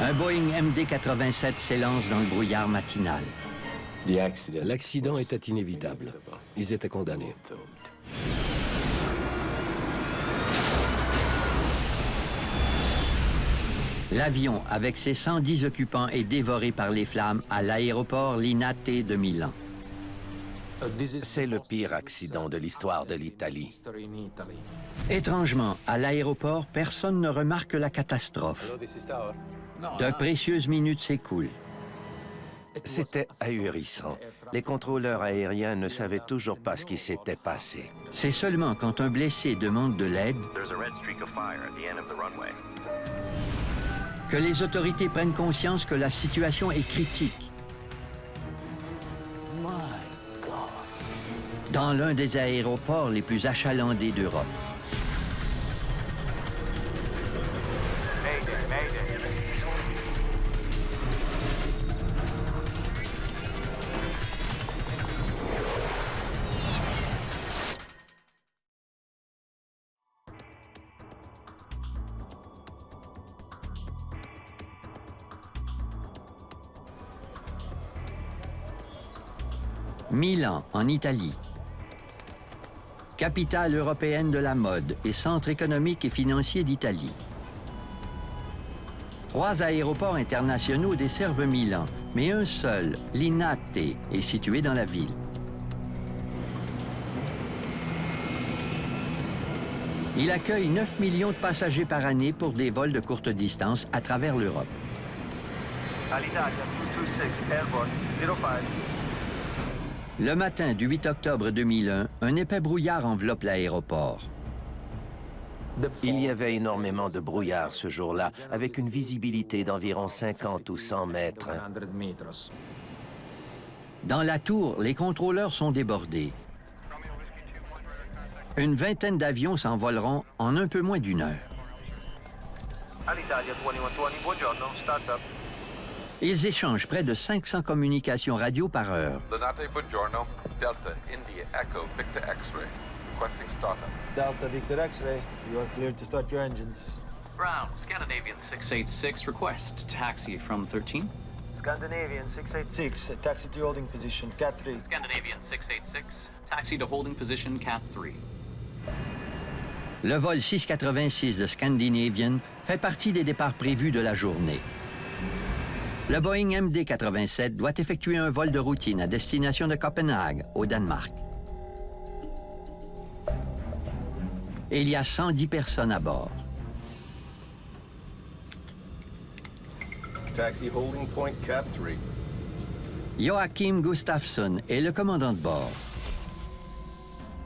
Un Boeing MD-87 s'élance dans le brouillard matinal. L'accident était inévitable. Ils étaient condamnés. L'avion, avec ses 110 occupants, est dévoré par les flammes à l'aéroport Linate de Milan. C'est le pire accident de l'histoire de l'Italie. Étrangement, à l'aéroport, personne ne remarque la catastrophe. De précieuses minutes s'écoulent. C'était ahurissant. Les contrôleurs aériens ne savaient toujours pas ce qui s'était passé. C'est seulement quand un blessé demande de l'aide que les autorités prennent conscience que la situation est critique. Dans l'un des aéroports les plus achalandés d'Europe. Milan, en Italie. Capitale européenne de la mode et centre économique et financier d'Italie. 3 aéroports internationaux desservent Milan, mais un seul, Linate, est situé dans la ville. Il accueille 9 millions de passagers par année pour des vols de courte distance à travers l'Europe. Alitalia 226 Airborne 05. Le matin du 8 octobre 2001, un épais brouillard enveloppe l'aéroport. Il y avait énormément de brouillard ce jour-là, avec une visibilité d'environ 50 ou 100 mètres. Dans la tour, les contrôleurs sont débordés. Une vingtaine d'avions s'envoleront en un peu moins d'une heure. Alitalia 2120, buongiorno, start-up. Ils échangent près de 500 communications radio par heure. Linate, buongiorno. Delta, India, Echo, Victor X-ray. Requesting startup. Delta, Victor X-ray. You are cleared to start your engines. Brown, Scandinavian 686, request taxi from 13. Scandinavian 686, taxi to holding position, Cat 3. Scandinavian 686, taxi to holding position, Cat 3. Le vol 686 de Scandinavian fait partie des départs prévus de la journée. Le Boeing MD-87 doit effectuer un vol de routine à destination de Copenhague, au Danemark. Et il y a 110 personnes à bord. Taxi holding point Cat 3. Joachim Gustafsson est le commandant de bord.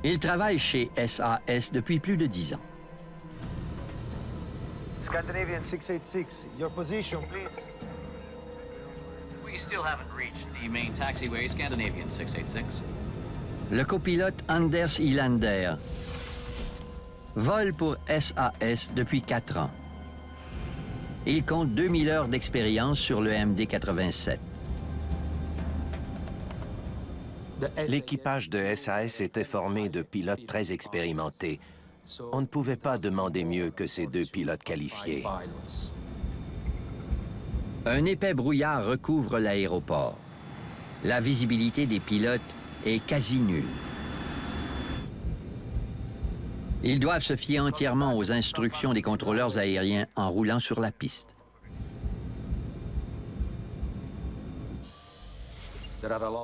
Il travaille chez SAS depuis plus de 10 ans. Scandinavian 686, your position, please. We still haven't reached the main taxiway, Scandinavian 686. Le copilote Anders Ilander vole pour SAS depuis 4 ans. Il compte 2000 heures d'expérience sur le MD-87. L'équipage de SAS était formé de pilotes très expérimentés. On ne pouvait pas demander mieux que ces 2 pilotes qualifiés. Un épais brouillard recouvre l'aéroport. La visibilité des pilotes est quasi nulle. Ils doivent se fier entièrement aux instructions des contrôleurs aériens en roulant sur la piste.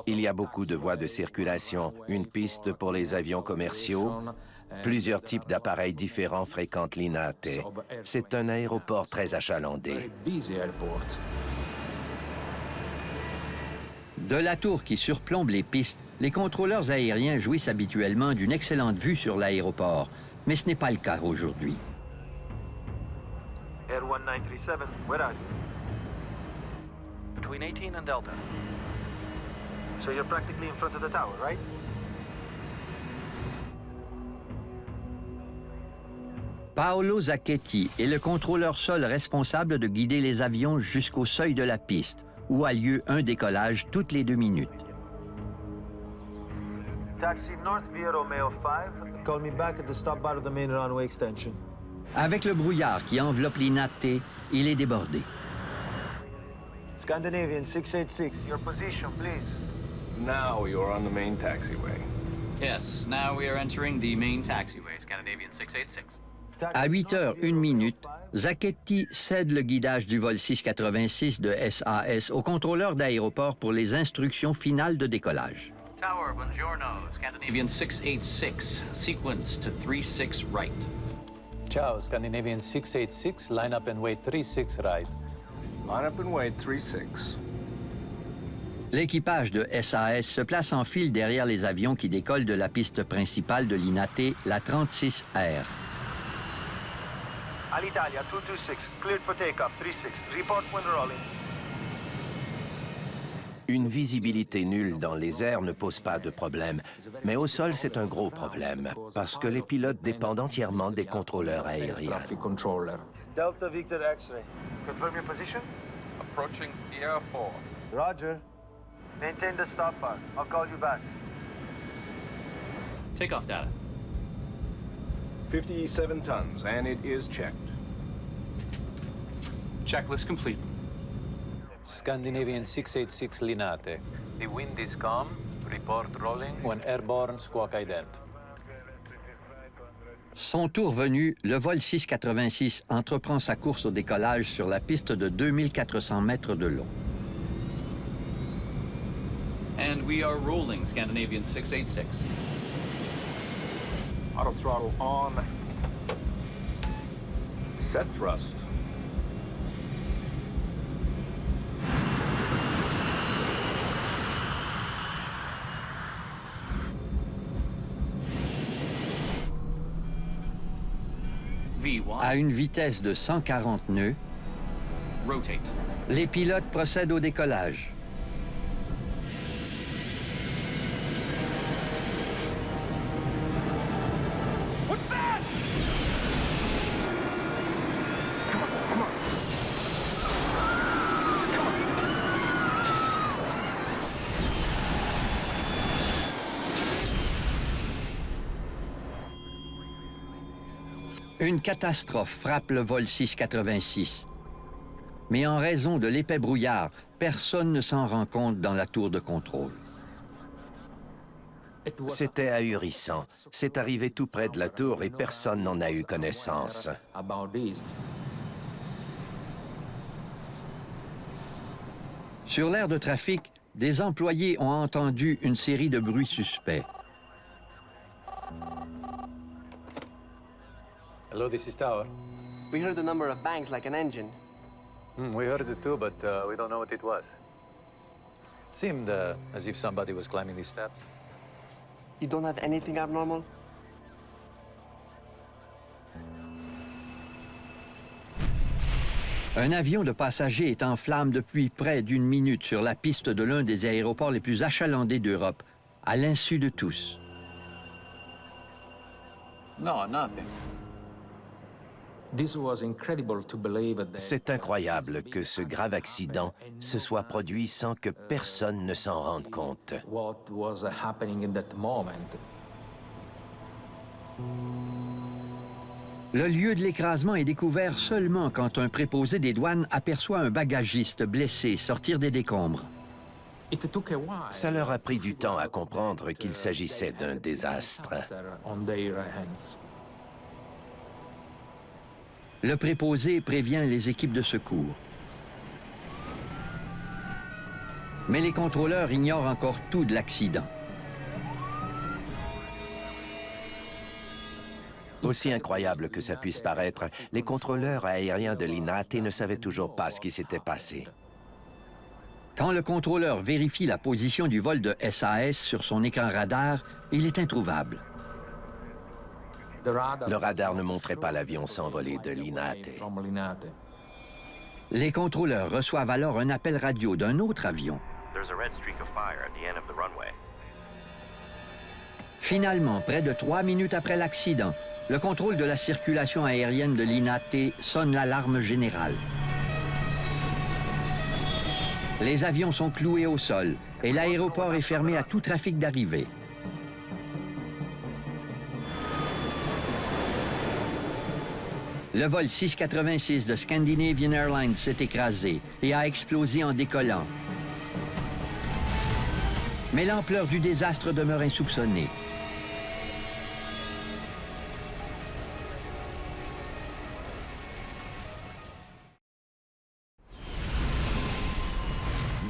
Il y a beaucoup de voies de circulation, une piste pour les avions commerciaux. Plusieurs types d'appareils différents fréquentent Linate. C'est un aéroport très achalandé. De la tour qui surplombe les pistes, les contrôleurs aériens jouissent habituellement d'une excellente vue sur l'aéroport, mais ce n'est pas le cas aujourd'hui. Air 1937, where are you? Between 18 and Delta. So you're practically in front of the tower, right? Paolo Zacchetti est le contrôleur sol responsable de guider les avions jusqu'au seuil de la piste, où a lieu un décollage toutes les 2 minutes. Taxi North via Romeo 5. Call me back at the stop bar of the main runway extension. Avec le brouillard qui enveloppe Linate, il est débordé. Scandinavian 686. Your position, please. Now you're on the main taxiway. Yes, now we are entering the main taxiway, Scandinavian 686. À 8h01, Zacchetti cède le guidage du vol 686 de SAS au contrôleur d'aéroport pour les instructions finales de décollage. Tower, buongiorno, Scandinavian 686, sequence to 36 right. Ciao, Scandinavian 686, line up and wait 36 right. Line up and wait 36. L'équipage de SAS se place en file derrière les avions qui décollent de la piste principale de l'INATE, la 36R. Alitalia 226, cleared for takeoff, 36. Report when rolling. Une visibilité nulle dans les airs ne pose pas de problème, mais au sol, c'est un gros problème, parce que les pilotes dépendent entièrement des contrôleurs aériens. Delta Victor X-ray. Confirm your position. Approaching Sierra 4. Roger. Maintain the stop bar. I'll call you back. Takeoff data. 57 tons, and it is checked. Checklist complete. Scandinavian 686, Linate. The wind is calm. Report rolling. When airborne, squawk ident. Son tour venu, le vol 686 entreprend sa course au décollage sur la piste de 2400 mètres de long. And we are rolling, Scandinavian 686. Auto throttle on. Set thrust. V1, À une vitesse de 140 nœuds, rotate. les pilotes procèdent au décollage. Une catastrophe frappe le vol 686. Mais en raison de l'épais brouillard, personne ne s'en rend compte dans la tour de contrôle. C'était ahurissant. C'est arrivé tout près de la tour et personne n'en a eu connaissance. Sur l'aire de trafic, des employés ont entendu une série de bruits suspects. Hello, this is Tower. We heard a number of bangs like an engine. We heard it too, but we don't know what it was. It seemed as if somebody was climbing these steps. You don't have anything abnormal? Un avion de passagers est en flammes depuis près d'une minute sur la piste de l'un des aéroports les plus achalandés d'Europe, à l'insu de tous. No, nothing. C'est incroyable que ce grave accident se soit produit sans que personne ne s'en rende compte. Le lieu de l'écrasement est découvert seulement quand un préposé des douanes aperçoit un bagagiste blessé sortir des décombres. Ça leur a pris du temps à comprendre qu'il s'agissait d'un désastre. Le préposé prévient les équipes de secours. Mais les contrôleurs ignorent encore tout de l'accident. Aussi incroyable que ça puisse paraître, les contrôleurs aériens de l'INATE ne savaient toujours pas ce qui s'était passé. Quand le contrôleur vérifie la position du vol de SAS sur son écran radar, il est introuvable. Le radar ne montrait pas l'avion s'envoler de l'INATE. Les contrôleurs reçoivent alors un appel radio d'un autre avion. Finalement, près de 3 minutes après l'accident, le contrôle de la circulation aérienne de l'INATE sonne l'alarme générale. Les avions sont cloués au sol et l'aéroport est fermé à tout trafic d'arrivée. Le vol 686 de Scandinavian Airlines s'est écrasé et a explosé en décollant. Mais l'ampleur du désastre demeure insoupçonnée.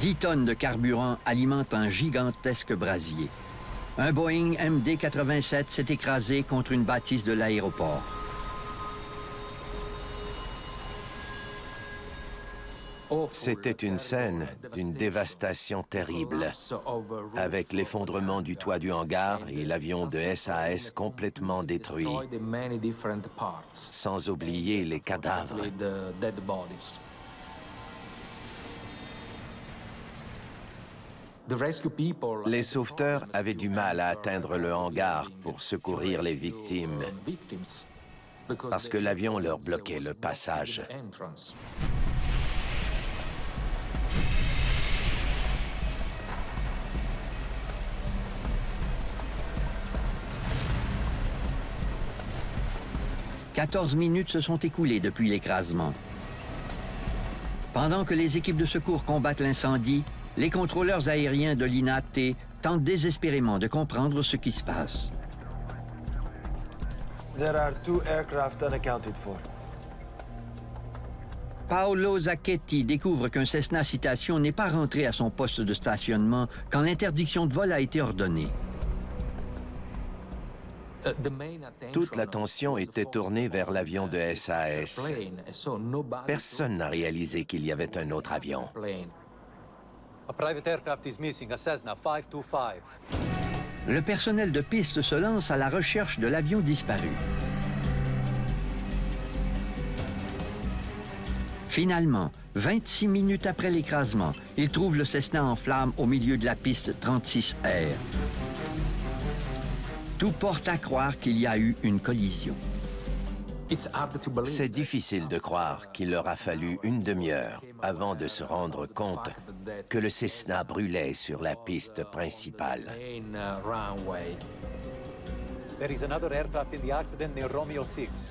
« 10 tonnes de carburant alimentent un gigantesque brasier. Un Boeing MD-87 s'est écrasé contre une bâtisse de l'aéroport. C'était une scène d'une dévastation terrible, avec l'effondrement du toit du hangar et l'avion de SAS complètement détruit, sans oublier les cadavres. Les sauveteurs avaient du mal à atteindre le hangar pour secourir les victimes, parce que l'avion leur bloquait le passage. « 14 minutes se sont écoulées depuis l'écrasement. Pendant que les équipes de secours combattent l'incendie, les contrôleurs aériens de l'INAT tentent désespérément de comprendre ce qui se passe. There are 2 aircraft unaccounted for. Paolo Zacchetti découvre qu'un Cessna Citation n'est pas rentré à son poste de stationnement quand l'interdiction de vol a été ordonnée. Toute l'attention était tournée vers l'avion de SAS. Personne n'a réalisé qu'il y avait un autre avion. A private aircraft is missing, a Cessna 525. Le personnel de piste se lance à la recherche de l'avion disparu. Finalement, 26 minutes après l'écrasement, ils trouvent le Cessna en flammes au milieu de la piste 36R. Tout porte à croire qu'il y a eu une collision. C'est difficile de croire qu'il leur a fallu une demi-heure avant de se rendre compte que le Cessna brûlait sur la piste principale. There is another aircraft in the accident near Romeo 6.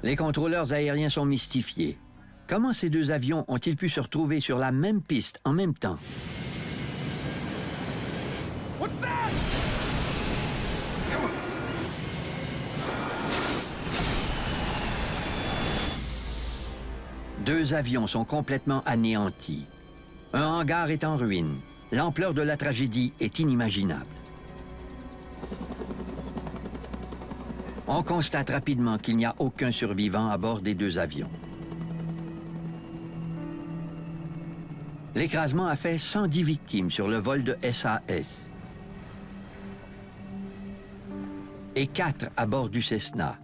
Les contrôleurs aériens sont mystifiés. Comment ces deux avions ont-ils pu se retrouver sur la même piste en même temps? What's that? Deux avions sont complètement anéantis. Un hangar est en ruine. L'ampleur de la tragédie est inimaginable. On constate rapidement qu'il n'y a aucun survivant à bord des deux avions. L'écrasement a fait 110 victimes sur le vol de SAS et 4 à bord du Cessna.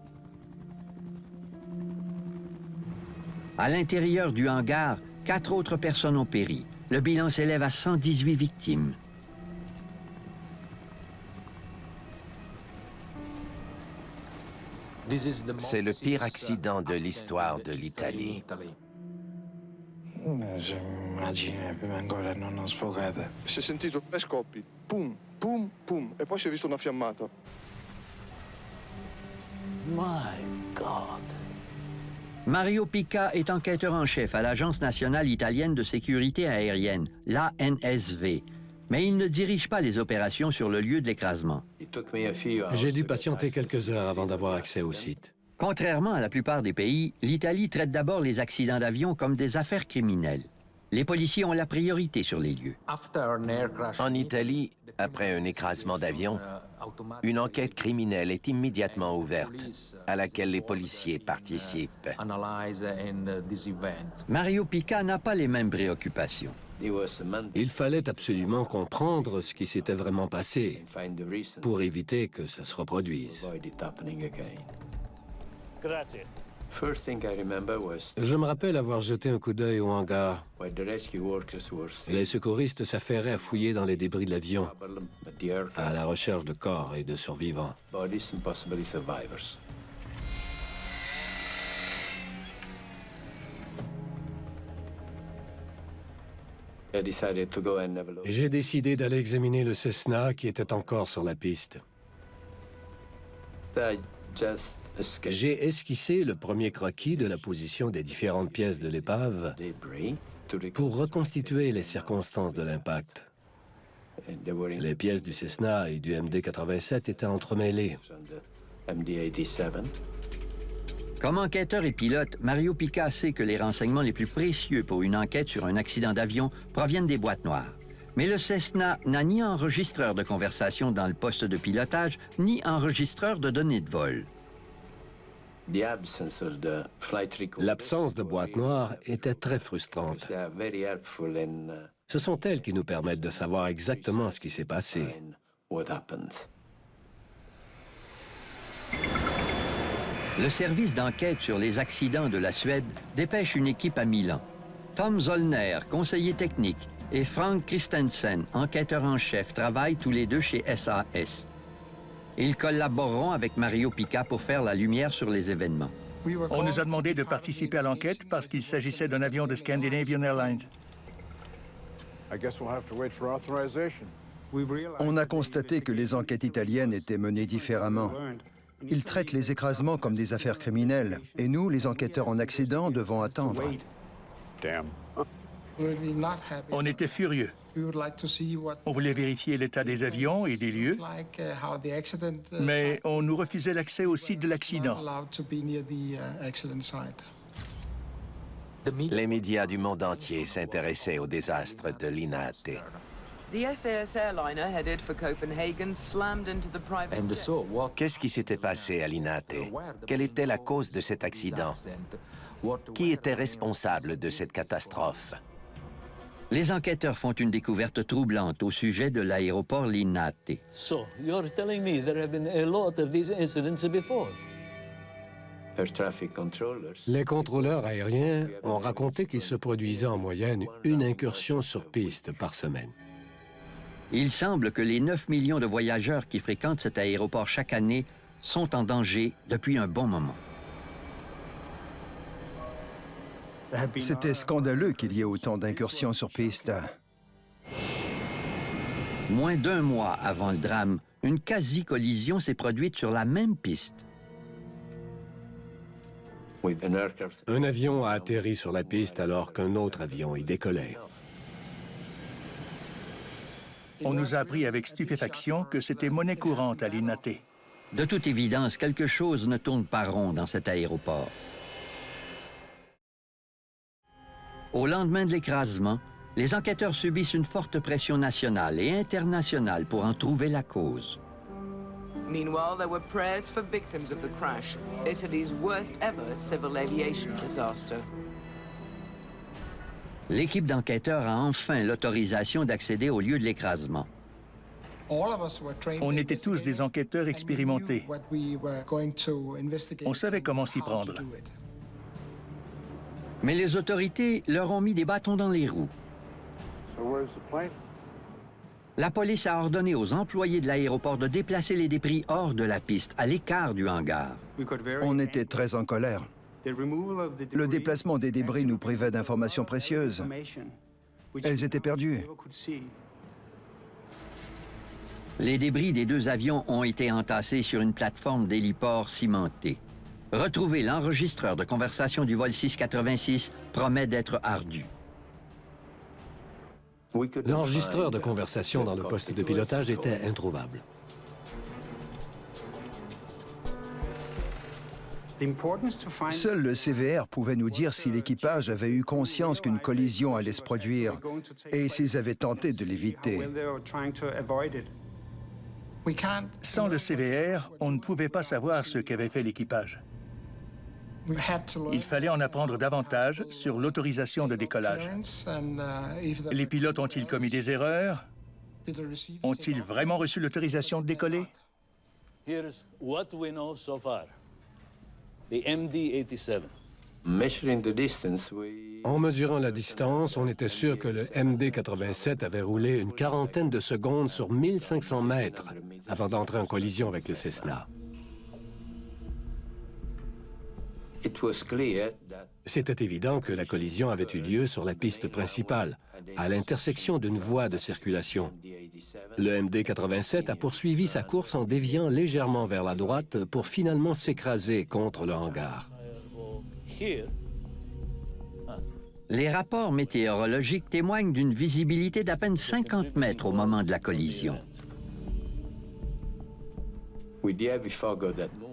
À l'intérieur du hangar, 4 autres personnes ont péri. Le bilan s'élève à 118 victimes. C'est le pire accident de l'histoire de l'Italie. Immagine prima ancora non sfogata. Si è sentito 3 scoppi, pum, pum, pum, e poi si è visto una fiammata. My God. Mario Pica est enquêteur en chef à l'Agence nationale italienne de sécurité aérienne, l'ANSV. Mais il ne dirige pas les opérations sur le lieu de l'écrasement. J'ai dû patienter quelques heures avant d'avoir accès au site. Contrairement à la plupart des pays, l'Italie traite d'abord les accidents d'avion comme des affaires criminelles. Les policiers ont la priorité sur les lieux. En Italie, après un écrasement d'avion, une enquête criminelle est immédiatement ouverte, à laquelle les policiers participent. Mario Pica n'a pas les mêmes préoccupations. Il fallait absolument comprendre ce qui s'était vraiment passé pour éviter que ça se reproduise. Je me rappelle avoir jeté un coup d'œil au hangar. Les secouristes s'affairaient à fouiller dans les débris de l'avion, à la recherche de corps et de survivants. J'ai décidé d'aller examiner le Cessna qui était encore sur la piste. J'ai esquissé le premier croquis de la position des différentes pièces de l'épave pour reconstituer les circonstances de l'impact. Les pièces du Cessna et du MD-87 étaient entremêlées. Comme enquêteur et pilote, Mario Pica sait que les renseignements les plus précieux pour une enquête sur un accident d'avion proviennent des boîtes noires. Mais le Cessna n'a ni enregistreur de conversation dans le poste de pilotage, ni enregistreur de données de vol. L'absence de boîte noire était très frustrante. Ce sont elles qui nous permettent de savoir exactement ce qui s'est passé. Le service d'enquête sur les accidents de la Suède dépêche une équipe à Milan. Tom Zollner, conseiller technique, et Frank Christensen, enquêteur en chef, travaillent tous les deux chez SAS. Ils collaboreront avec Mario Pica pour faire la lumière sur les événements. On nous a demandé de participer à l'enquête parce qu'il s'agissait d'un avion de Scandinavian Airlines. On a constaté que les enquêtes italiennes étaient menées différemment. Ils traitent les écrasements comme des affaires criminelles, et nous, les enquêteurs en accident, devons attendre. On était furieux. On voulait vérifier l'état des avions et des lieux, mais on nous refusait l'accès au site de l'accident. Les médias du monde entier s'intéressaient au désastre de Linate. Qu'est-ce qui s'était passé à Linate? Quelle était la cause de cet accident? Qui était responsable de cette catastrophe? Les enquêteurs font une découverte troublante au sujet de l'aéroport Linate. So, you're telling me there have been a lot of these incidents before? Les contrôleurs aériens ont raconté qu'il se produisait en moyenne une incursion sur piste par semaine. Il semble que les 9 millions de voyageurs qui fréquentent cet aéroport chaque année sont en danger depuis un bon moment. C'était scandaleux qu'il y ait autant d'incursions sur piste. Moins d'un mois avant le drame, une quasi-collision s'est produite sur la même piste. Un avion a atterri sur la piste alors qu'un autre avion y décollait. On nous a appris avec stupéfaction que c'était monnaie courante à Linate. De toute évidence, quelque chose ne tourne pas rond dans cet aéroport. Au lendemain de l'écrasement, les enquêteurs subissent une forte pression nationale et internationale pour en trouver la cause. Meanwhile, there were prayers for victims of the crash, Italy's worst ever civil aviation disaster. L'équipe d'enquêteurs a enfin l'autorisation d'accéder au lieu de l'écrasement. On était tous des enquêteurs expérimentés. On savait comment s'y prendre. Mais les autorités leur ont mis des bâtons dans les roues. La police a ordonné aux employés de l'aéroport de déplacer les débris hors de la piste, à l'écart du hangar. On était très en colère. Le déplacement des débris nous privait d'informations précieuses. Elles étaient perdues. Les débris des deux avions ont été entassés sur une plateforme d'héliport cimentée. Retrouver l'enregistreur de conversation du vol 686 promet d'être ardu. L'enregistreur de conversation dans le poste de pilotage était introuvable. Seul le CVR pouvait nous dire si l'équipage avait eu conscience qu'une collision allait se produire et s'ils avaient tenté de l'éviter. Sans le CVR, on ne pouvait pas savoir ce qu'avait fait l'équipage. Il fallait en apprendre davantage sur l'autorisation de décollage. Les pilotes ont-ils commis des erreurs? Ont-ils vraiment reçu l'autorisation de décoller? Here's what we know so far. The MD-87. En mesurant la distance, on était sûr que le MD-87 avait roulé une quarantaine de secondes sur 1500 mètres avant d'entrer en collision avec le Cessna. C'était évident que la collision avait eu lieu sur la piste principale, à l'intersection d'une voie de circulation. Le MD-87 a poursuivi sa course en déviant légèrement vers la droite pour finalement s'écraser contre le hangar. Les rapports météorologiques témoignent d'une visibilité d'à peine 50 mètres au moment de la collision.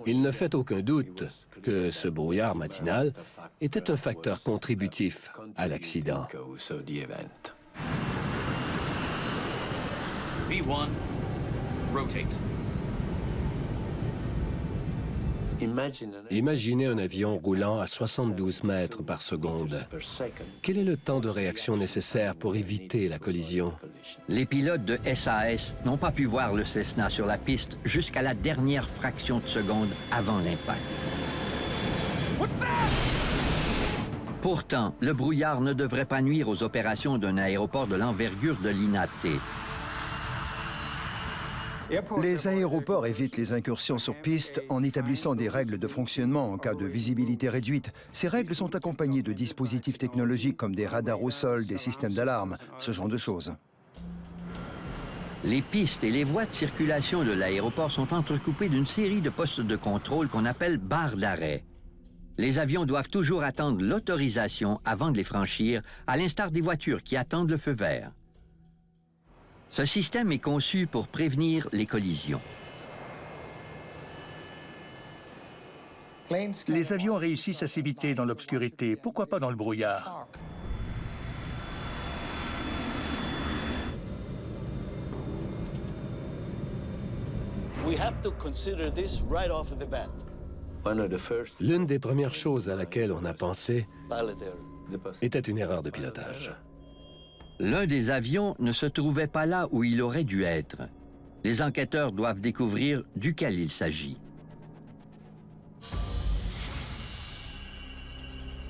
Il ne fait aucun doute que ce brouillard matinal était un facteur contributif à l'accident. V1, rotate. Imaginez un avion roulant à 72 mètres par seconde. Quel est le temps de réaction nécessaire pour éviter la collision? Les pilotes de SAS n'ont pas pu voir le Cessna sur la piste jusqu'à la dernière fraction de seconde avant l'impact. Pourtant, le brouillard ne devrait pas nuire aux opérations d'un aéroport de l'envergure de l'INAT. Les aéroports évitent les incursions sur piste en établissant des règles de fonctionnement en cas de visibilité réduite. Ces règles sont accompagnées de dispositifs technologiques comme des radars au sol, des systèmes d'alarme, ce genre de choses. Les pistes et les voies de circulation de l'aéroport sont entrecoupées d'une série de postes de contrôle qu'on appelle barres d'arrêt. Les avions doivent toujours attendre l'autorisation avant de les franchir, à l'instar des voitures qui attendent le feu vert. Ce système est conçu pour prévenir les collisions. Les avions réussissent à s'éviter dans l'obscurité. Pourquoi pas dans le brouillard? L'une des premières choses à laquelle on a pensé était une erreur de pilotage. L'un des avions ne se trouvait pas là où il aurait dû être. Les enquêteurs doivent découvrir duquel il s'agit.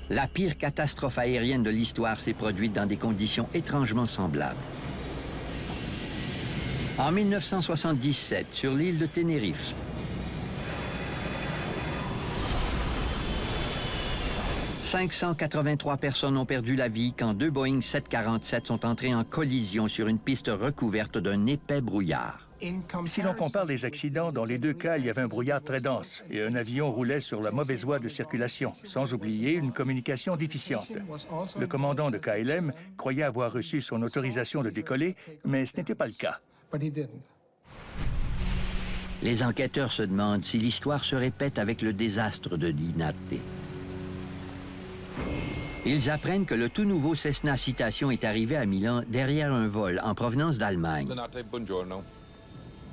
La pire catastrophe aérienne de l'histoire s'est produite dans des conditions étrangement semblables. En 1977, sur l'île de Tenerife, « 583 personnes ont perdu la vie quand deux Boeing 747 sont entrés en collision sur une piste recouverte d'un épais brouillard. » Si l'on compare les accidents, dans les deux cas, il y avait un brouillard très dense et un avion roulait sur la mauvaise voie de circulation, sans oublier une communication déficiente. Le commandant de KLM croyait avoir reçu son autorisation de décoller, mais ce n'était pas le cas. Les enquêteurs se demandent si l'histoire se répète avec le désastre de l'INAT. Ils apprennent que le tout nouveau Cessna Citation est arrivé à Milan derrière un vol en provenance d'Allemagne.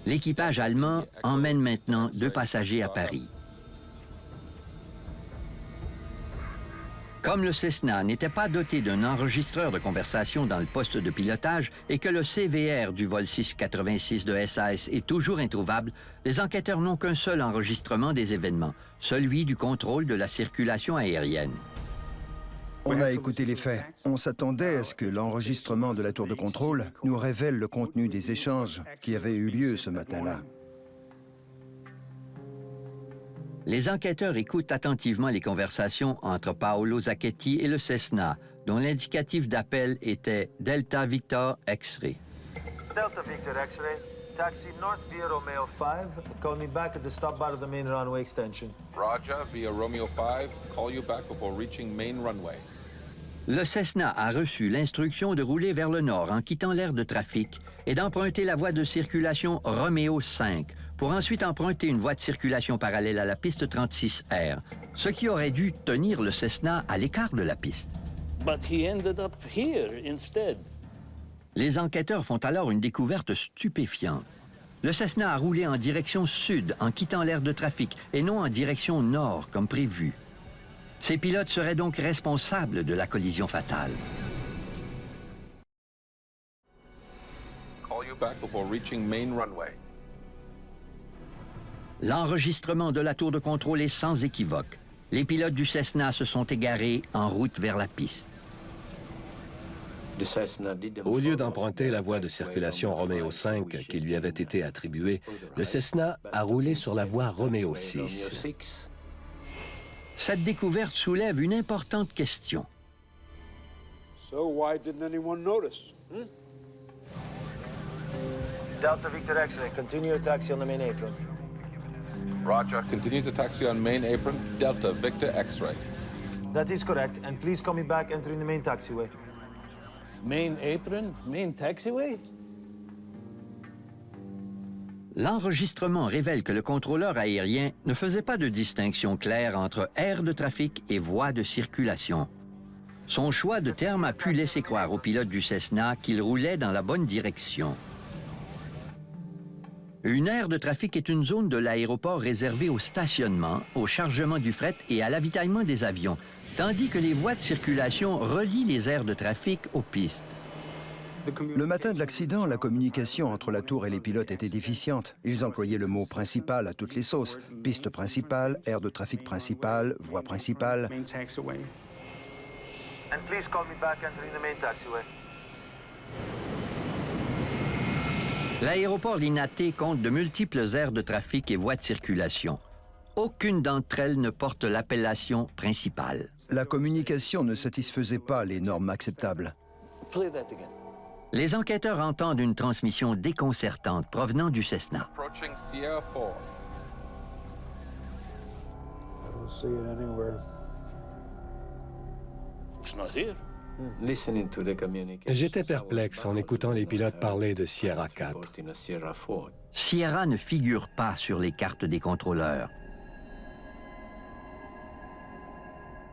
L'équipage allemand emmène maintenant deux passagers à Paris. Comme le Cessna n'était pas doté d'un enregistreur de conversation dans le poste de pilotage et que le CVR du vol 686 de SAS est toujours introuvable, les enquêteurs n'ont qu'un seul enregistrement des événements, celui du contrôle de la circulation aérienne. On a écouté les faits. On s'attendait à ce que l'enregistrement de la tour de contrôle nous révèle le contenu des échanges qui avaient eu lieu ce matin-là. Les enquêteurs écoutent attentivement les conversations entre Paolo Zacchetti et le Cessna, dont l'indicatif d'appel était Delta Victor X-Ray. Delta Victor X-Ray, taxi north via Romeo 5. Call me back at the stop bar of the main runway extension. Roger, via Romeo 5. Call you back before reaching main runway. Le Cessna a reçu l'instruction de rouler vers le nord en quittant l'aire de trafic et d'emprunter la voie de circulation Romeo 5 pour ensuite emprunter une voie de circulation parallèle à la piste 36R, ce qui aurait dû tenir le Cessna à l'écart de la piste. Les enquêteurs font alors une découverte stupéfiante. Le Cessna a roulé en direction sud en quittant l'aire de trafic et non en direction nord comme prévu. Ces pilotes seraient donc responsables de la collision fatale. Call you back before reaching main runway. L'enregistrement de la tour de contrôle est sans équivoque. Les pilotes du Cessna se sont égarés en route vers la piste. Au lieu d'emprunter la voie de circulation Romeo 5 qui lui avait été attribuée, le Cessna a roulé sur la voie Romeo 6. Cette découverte soulève une importante question. So why didn't anyone notice? Delta Victor X-ray, continue your taxi on the main apron. Roger. Continues the taxi on main apron, Delta Victor X-ray. That is correct, and please call me back entering the main taxiway. Main apron? Main taxiway? L'enregistrement révèle que le contrôleur aérien ne faisait pas de distinction claire entre aire de trafic et voie de circulation. Son choix de terme a pu laisser croire au pilote du Cessna qu'il roulait dans la bonne direction. Une aire de trafic est une zone de l'aéroport réservée au stationnement, au chargement du fret et à l'avitaillement des avions, tandis que les voies de circulation relient les aires de trafic aux pistes. Le matin de l'accident, la communication entre la tour et les pilotes était déficiente. Ils employaient le mot « principal » à toutes les sauces. Piste principale, aire de trafic principale, voie principale. And please call me back entering the main taxiway. L'aéroport Linate compte de multiples aires de trafic et voies de circulation. Aucune d'entre elles ne porte l'appellation principale. La communication ne satisfaisait pas les normes acceptables. Play that again. Les enquêteurs entendent une transmission déconcertante provenant du Cessna. Approaching Sierra 4. I don't see it anywhere. It's not here. J'étais perplexe en écoutant les pilotes parler de Sierra 4. Sierra ne figure pas sur les cartes des contrôleurs.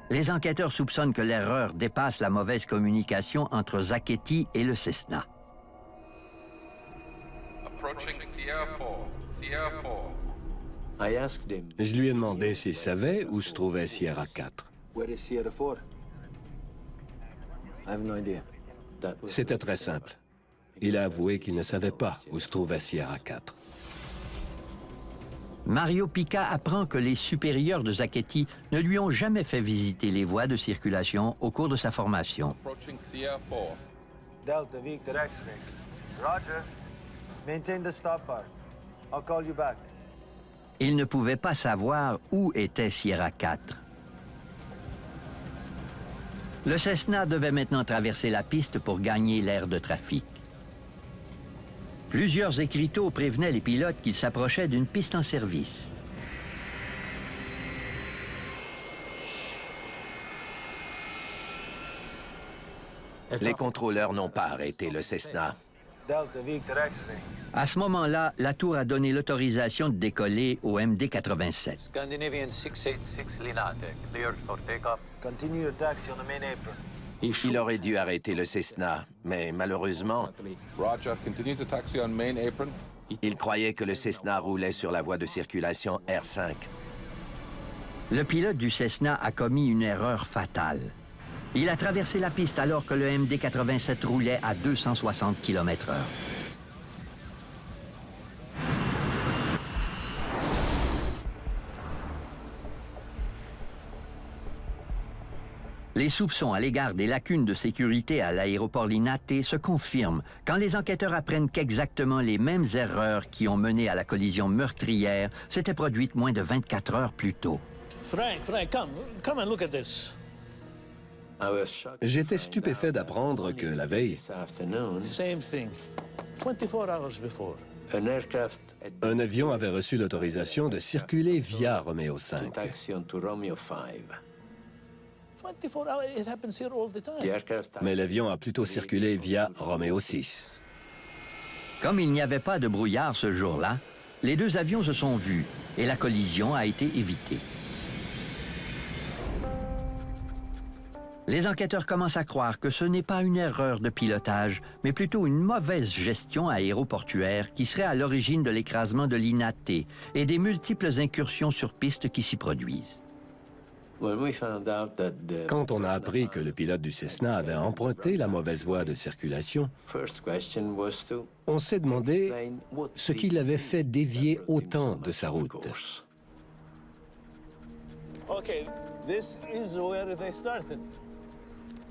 Les enquêteurs soupçonnent que l'erreur dépasse la mauvaise communication entre Zachetti et le Cessna. Approaching Sierra 4. Sierra 4. Je lui ai demandé s'il savait où se trouvait Sierra 4. Where is Sierra 4? I have no idea. C'était très simple. Il a avoué qu'il ne savait pas où se trouvait Sierra 4. Mario Pica apprend que les supérieurs de Zachetti ne lui ont jamais fait visiter les voies de circulation au cours de sa formation. Approaching Sierra 4. Delta Victor X-ray. Roger. Maintain the stop bar. I'll call you back. Il ne pouvait pas savoir où était Sierra 4. Le Cessna devait maintenant traverser la piste pour gagner l'aire de trafic. Plusieurs écriteaux prévenaient les pilotes qu'ils s'approchaient d'une piste en service. Les contrôleurs n'ont pas arrêté le Cessna. Delta Victor X-ray. À ce moment-là, la tour a donné l'autorisation de décoller au MD-87. Scandinavian 686 Linate, cleared for takeoff. Continue your taxi on the main apron. Il aurait dû arrêter le Cessna, mais malheureusement, Roger. Continues the taxi on main apron. il croyait que le Cessna roulait sur la voie de circulation R5. Le pilote du Cessna a commis une erreur fatale. Il a traversé la piste alors que le MD-87 roulait à 260 km/h. Les soupçons à l'égard des lacunes de sécurité à l'aéroport Linate se confirment quand les enquêteurs apprennent qu'exactement les mêmes erreurs qui ont mené à la collision meurtrière s'étaient produites moins de 24 heures plus tôt. Frank, come and look at this. J'étais stupéfait d'apprendre que la veille, Same thing. 24 hours before. un avion avait reçu l'autorisation de circuler via Romeo 5. 24 hours, it happens here all the time. Mais l'avion a plutôt circulé via Romeo 6. Comme il n'y avait pas de brouillard ce jour-là, les deux avions se sont vus et la collision a été évitée. Les enquêteurs commencent à croire que ce n'est pas une erreur de pilotage, mais plutôt une mauvaise gestion aéroportuaire qui serait à l'origine de l'écrasement de Linate et des multiples incursions sur piste qui s'y produisent. Quand on a appris que le pilote du Cessna avait emprunté la mauvaise voie de circulation, on s'est demandé ce qui l'avait fait dévier autant de sa route. Okay, this is where they started.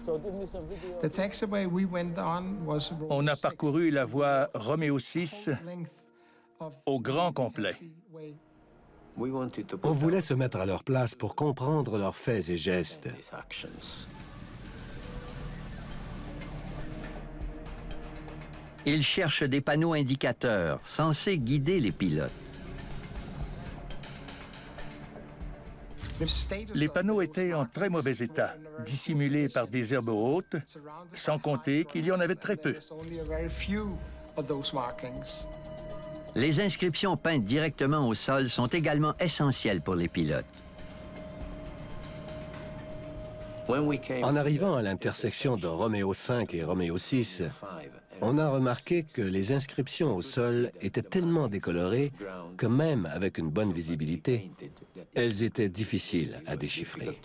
So give me some video. The taxiway we went on was On a parcouru la voie Roméo 6 au grand complet. On voulait se mettre à leur place pour comprendre leurs faits et gestes. Ils cherchent des panneaux indicateurs censés guider les pilotes. Les panneaux étaient en très mauvais état, dissimulés par des herbes hautes, sans compter qu'il y en avait très peu. Les inscriptions peintes directement au sol sont également essentielles pour les pilotes. En arrivant à l'intersection de Roméo 5 et Roméo 6, on a remarqué que les inscriptions au sol étaient tellement décolorées que même avec une bonne visibilité, elles étaient difficiles à déchiffrer.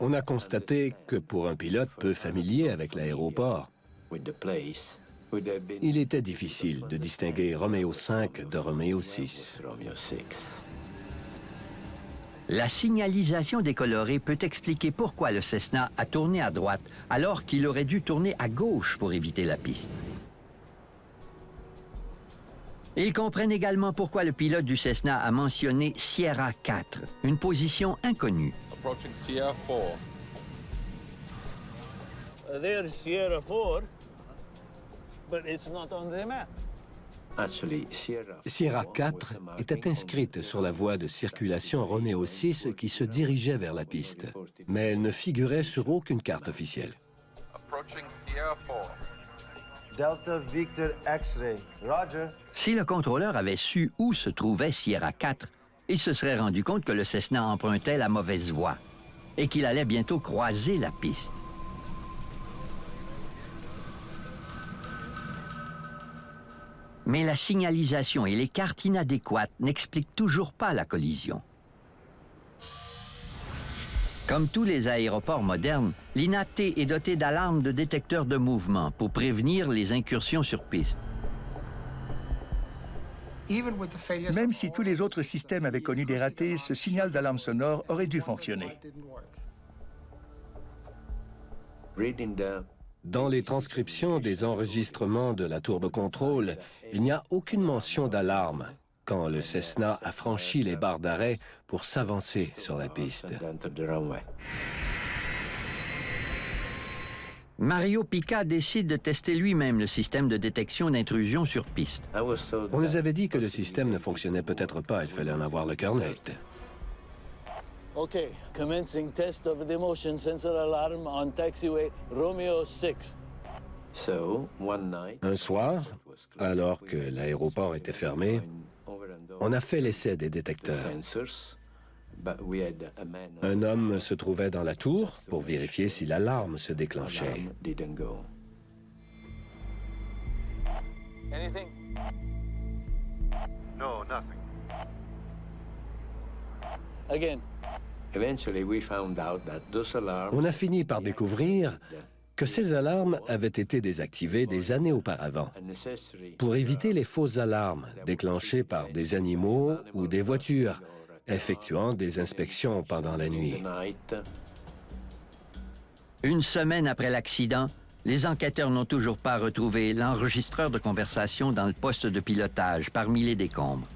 On a constaté que pour un pilote peu familier avec l'aéroport, il était difficile de distinguer Roméo 5 de Roméo 6. La signalisation décolorée peut expliquer pourquoi le Cessna a tourné à droite alors qu'il aurait dû tourner à gauche pour éviter la piste. Ils comprennent également pourquoi le pilote du Cessna a mentionné Sierra 4, une position inconnue. Approaching Sierra 4. There's Sierra 4, but it's not on the map. Sierra 4 était inscrite sur la voie de circulation Roméo 6 qui se dirigeait vers la piste, mais elle ne figurait sur aucune carte officielle. Approaching Sierra 4. Delta Victor X-ray. Roger. Si le contrôleur avait su où se trouvait Sierra 4, il se serait rendu compte que le Cessna empruntait la mauvaise voie et qu'il allait bientôt croiser la piste. Mais la signalisation et les cartes inadéquates n'expliquent toujours pas la collision. Comme tous les aéroports modernes, l'INAT est doté d'alarmes de détecteurs de mouvement pour prévenir les incursions sur piste. Même si tous les autres systèmes avaient connu des ratés, ce signal d'alarme sonore aurait dû fonctionner. Dans les transcriptions des enregistrements de la tour de contrôle, il n'y a aucune mention d'alarme quand le Cessna a franchi les barres d'arrêt pour s'avancer sur la piste. Mario Pica décide de tester lui-même le système de détection d'intrusion sur piste. On nous avait dit que le système ne fonctionnait peut-être pas, il fallait en avoir le cœur net. Okay, commencing test of the motion sensor alarm on taxiway Romeo 6. Un soir, alors que l'aéroport était fermé, on a fait l'essai des détecteurs. Un homme se trouvait dans la tour pour vérifier si l'alarme se déclenchait. Anything? No, nothing. Again. On a fini par découvrir que ces alarmes avaient été désactivées des années auparavant pour éviter les fausses alarmes déclenchées par des animaux ou des voitures effectuant des inspections pendant la nuit. Une semaine après l'accident, les enquêteurs n'ont toujours pas retrouvé l'enregistreur de conversation dans le poste de pilotage parmi les décombres.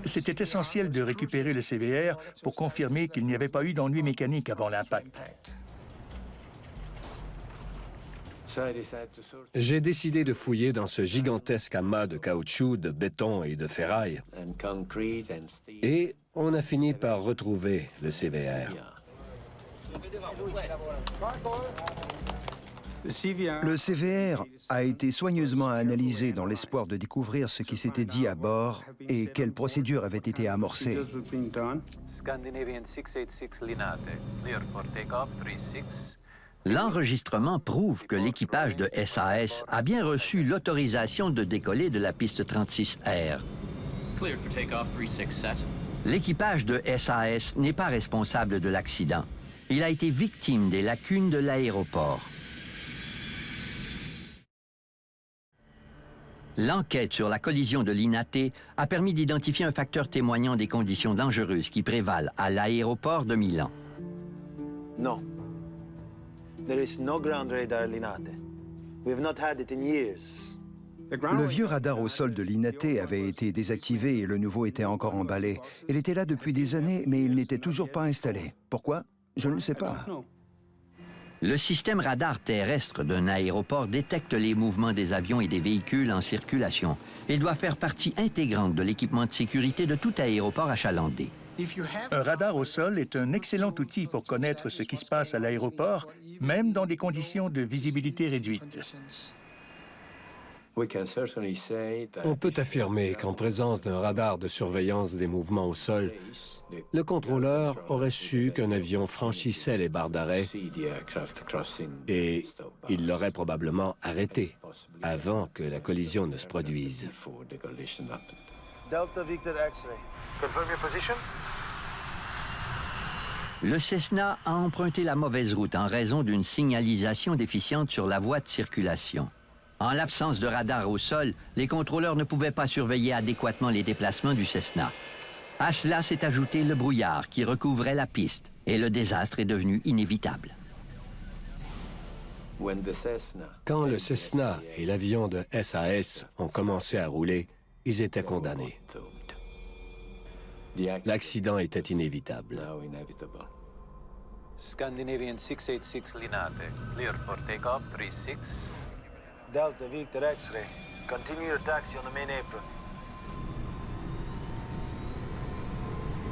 C'était essentiel de récupérer le CVR pour confirmer qu'il n'y avait pas eu d'ennui mécanique avant l'impact. J'ai décidé de fouiller dans ce gigantesque amas de caoutchouc, de béton et de ferraille. Et on a fini par retrouver le CVR. Le CVR a été soigneusement analysé dans l'espoir de découvrir ce qui s'était dit à bord et quelle procédure avait été amorcée. Scandinavian 686 Linate, clear for takeoff 36. L'enregistrement prouve que l'équipage de SAS a bien reçu l'autorisation de décoller de la piste 36R. Cleared for takeoff 367. L'équipage de SAS n'est pas responsable de l'accident. Il a été victime des lacunes de l'aéroport. L'enquête sur la collision de l'INAT a permis d'identifier un facteur témoignant des conditions dangereuses qui prévalent à l'aéroport de Milan. No. There is no ground radar Linate. We have not had it in years. Le vieux radar au sol de l'INATE avait été désactivé et le nouveau était encore emballé. Il était là depuis des années, mais il n'était toujours pas installé. Pourquoi? Je ne le sais pas. Le système radar terrestre d'un aéroport détecte les mouvements des avions et des véhicules en circulation. Il doit faire partie intégrante de l'équipement de sécurité de tout aéroport achalandé. Un radar au sol est un excellent outil pour connaître ce qui se passe à l'aéroport, même dans des conditions de visibilité réduite. On peut affirmer qu'en présence d'un radar de surveillance des mouvements au sol, le contrôleur aurait su qu'un avion franchissait les barres d'arrêt et il l'aurait probablement arrêté avant que la collision ne se produise. Delta Victor X-ray. Confirm your position. Le Cessna a emprunté la mauvaise route en raison d'une signalisation déficiente sur la voie de circulation. En l'absence de radar au sol, les contrôleurs ne pouvaient pas surveiller adéquatement les déplacements du Cessna. À cela s'est ajouté le brouillard qui recouvrait la piste et le désastre est devenu inévitable. Quand le Cessna et l'avion de SAS ont commencé à rouler, ils étaient condamnés. L'accident était inévitable. Scandinavian 686 Linate, clear for takeoff 36. Delta Victor X-ray. Continue your taxi on the main apron.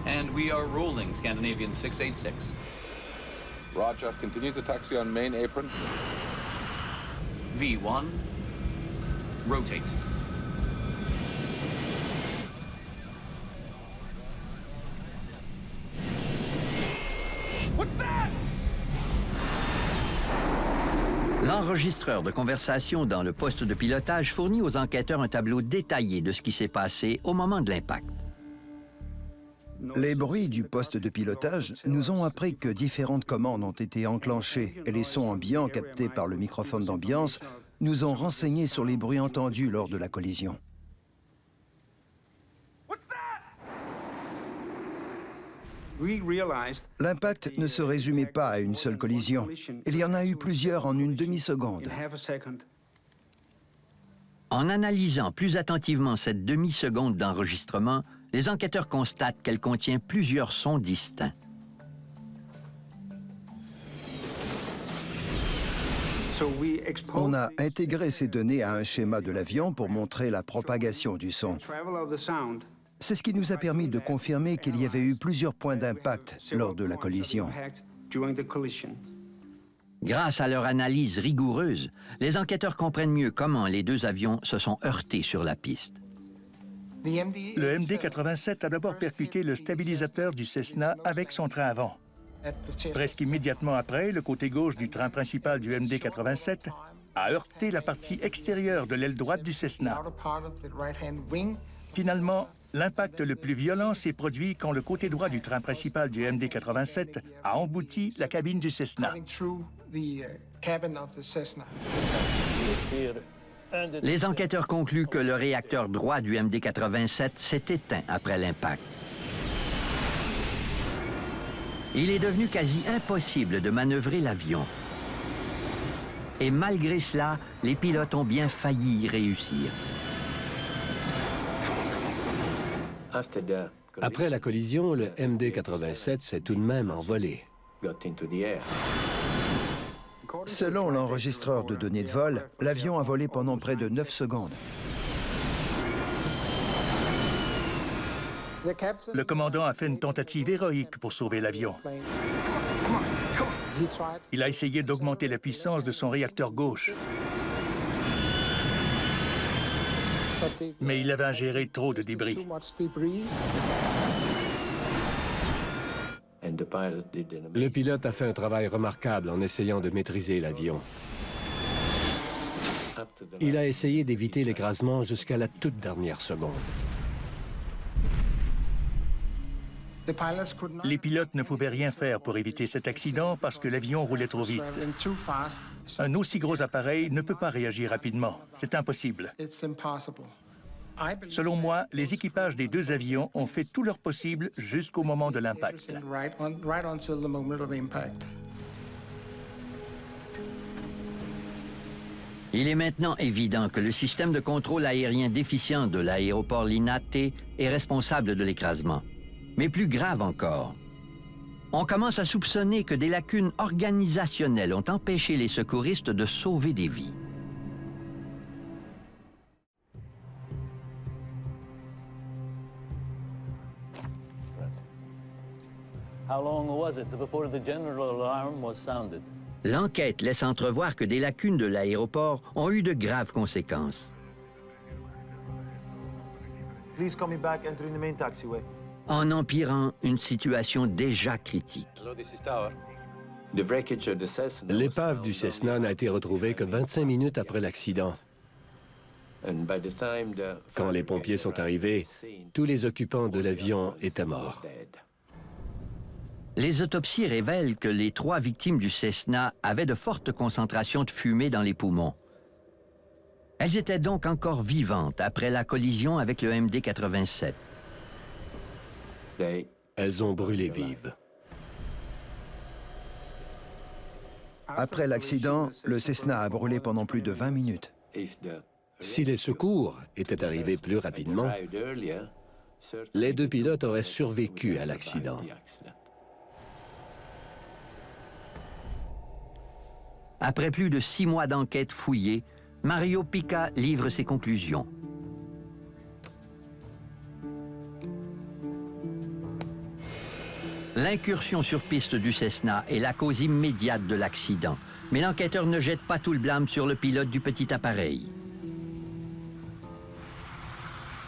And we are rolling, Scandinavian 686. Roger. Continues the taxi on main apron. V1, rotate. What's that? L'enregistreur de conversation dans le poste de pilotage fournit aux enquêteurs un tableau détaillé de ce qui s'est passé au moment de l'impact. Les bruits du poste de pilotage nous ont appris que différentes commandes ont été enclenchées et les sons ambiants captés par le microphone d'ambiance nous ont renseignés sur les bruits entendus lors de la collision. L'impact ne se résumait pas à une seule collision. Il y en a eu plusieurs en une demi-seconde. En analysant plus attentivement cette demi-seconde d'enregistrement, les enquêteurs constatent qu'elle contient plusieurs sons distincts. On a intégré ces données à un schéma de l'avion pour montrer la propagation du son. C'est ce qui nous a permis de confirmer qu'il y avait eu plusieurs points d'impact lors de la collision. Grâce à leur analyse rigoureuse, les enquêteurs comprennent mieux comment les deux avions se sont heurtés sur la piste. Le MD-87 a d'abord percuté le stabilisateur du Cessna avec son train avant. Presque immédiatement après, le côté gauche du train principal du MD-87 a heurté la partie extérieure de l'aile droite du Cessna. Finalement, l'impact le plus violent s'est produit quand le côté droit du train principal du MD-87 a embouti la cabine du Cessna. Les enquêteurs concluent que le réacteur droit du MD-87 s'est éteint après l'impact. Il est devenu quasi impossible de manœuvrer l'avion. Et malgré cela, les pilotes ont bien failli y réussir. Après la collision, le MD-87 s'est tout de même envolé. Selon l'enregistreur de données de vol, l'avion a volé pendant près de 9 secondes. Le commandant a fait une tentative héroïque pour sauver l'avion. Il a essayé d'augmenter la puissance de son réacteur gauche. Mais il avait ingéré trop de débris. Le pilote a fait un travail remarquable en essayant de maîtriser l'avion. Il a essayé d'éviter l'écrasement jusqu'à la toute dernière seconde. Les pilotes ne pouvaient rien faire pour éviter cet accident parce que l'avion roulait trop vite. Un aussi gros appareil ne peut pas réagir rapidement. C'est impossible. Selon moi, les équipages des deux avions ont fait tout leur possible jusqu'au moment de l'impact. Il est maintenant évident que le système de contrôle aérien déficient de l'aéroport Linate est responsable de l'écrasement. Mais plus grave encore, on commence à soupçonner que des lacunes organisationnelles ont empêché les secouristes de sauver des vies. How long was it before the general alarm was sounded? L'enquête laisse entrevoir que des lacunes de l'aéroport ont eu de graves conséquences. Please call me back entering the main taxiway. En empirant une situation déjà critique. L'épave du Cessna n'a été retrouvée que 25 minutes après l'accident. Quand les pompiers sont arrivés, tous les occupants de l'avion étaient morts. Les autopsies révèlent que les 3 victimes du Cessna avaient de fortes concentrations de fumée dans les poumons. Elles étaient donc encore vivantes après la collision avec le MD-87. Elles ont brûlé vives. Après l'accident, le Cessna a brûlé pendant plus de 20 minutes. Si les secours étaient arrivés plus rapidement, les 2 pilotes auraient survécu à l'accident. Après plus de 6 mois d'enquête fouillée, Mario Pica livre ses conclusions. L'incursion sur piste du Cessna est la cause immédiate de l'accident, mais l'enquêteur ne jette pas tout le blâme sur le pilote du petit appareil.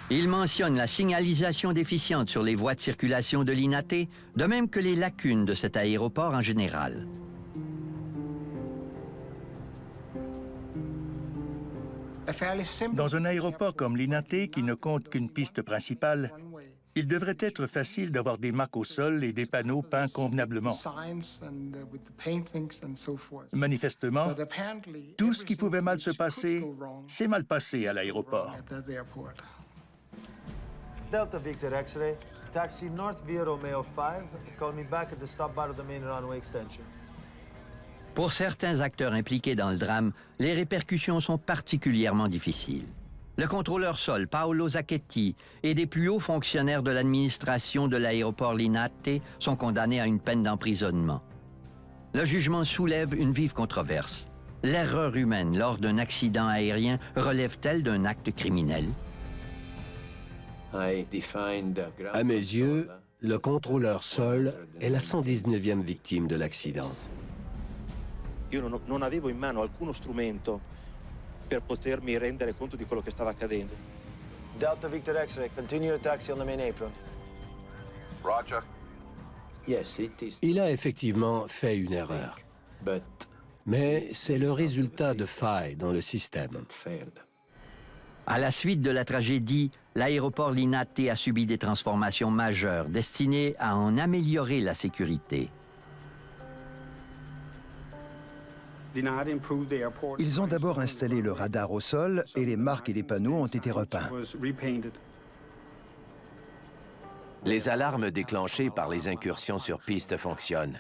Il mentionne la signalisation déficiente sur les voies de circulation de Linate, de même que les lacunes de cet aéroport en général. Dans un aéroport comme Linate, qui ne compte qu'une piste principale, il devrait être facile d'avoir des marques au sol et des panneaux peints convenablement. Manifestement, tout ce qui pouvait mal se passer, s'est mal passé à l'aéroport. Delta Victor X-ray, taxi North via Romeo 5, call me back at the stop bar of the main runway extension. Pour certains acteurs impliqués dans le drame, les répercussions sont particulièrement difficiles. Le contrôleur sol, Paolo Zacchetti, et des plus hauts fonctionnaires de l'administration de l'aéroport Linate sont condamnés à une peine d'emprisonnement. Le jugement soulève une vive controverse. L'erreur humaine lors d'un accident aérien relève-t-elle d'un acte criminel? À mes yeux, le contrôleur sol est la 119e victime de l'accident. Io non avevo in mano alcuno strumento per potermi rendere conto di quello che stava accadendo. Delta Victor X-ray, continue your taxi on the main apron. Roger. Il a effectivement fait une erreur. Mais c'est le résultat de failles dans le système. À la suite de la tragédie, l'aéroport Linate a subi des transformations majeures destinées à en améliorer la sécurité. Ils ont d'abord installé le radar au sol et les marques et les panneaux ont été repeints. Les alarmes déclenchées par les incursions sur piste fonctionnent.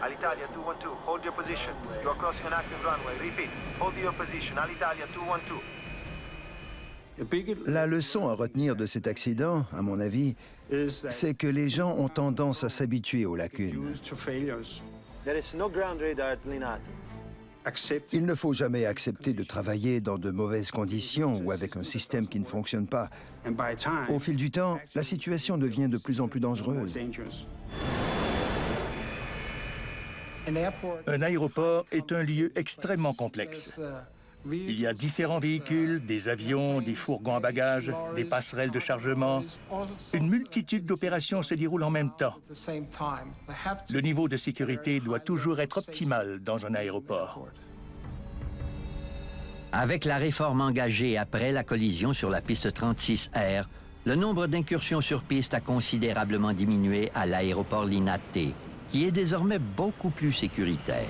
Alitalia 212, hold your position. You are crossing an active runway. Repeat, hold your position. Alitalia 212. La leçon à retenir de cet accident, à mon avis, c'est que les gens ont tendance à s'habituer aux lacunes. There is no ground radar at Linate. Il ne faut jamais accepter de travailler dans de mauvaises conditions ou avec un système qui ne fonctionne pas. Au fil du temps, la situation devient de plus en plus dangereuse. Un aéroport est un lieu extrêmement complexe. Il y a différents véhicules, des avions, des fourgons à bagages, des passerelles de chargement. Une multitude d'opérations se déroulent en même temps. Le niveau de sécurité doit toujours être optimal dans un aéroport. Avec la réforme engagée après la collision sur la piste 36R, le nombre d'incursions sur piste a considérablement diminué à l'aéroport Linate, qui est désormais beaucoup plus sécuritaire.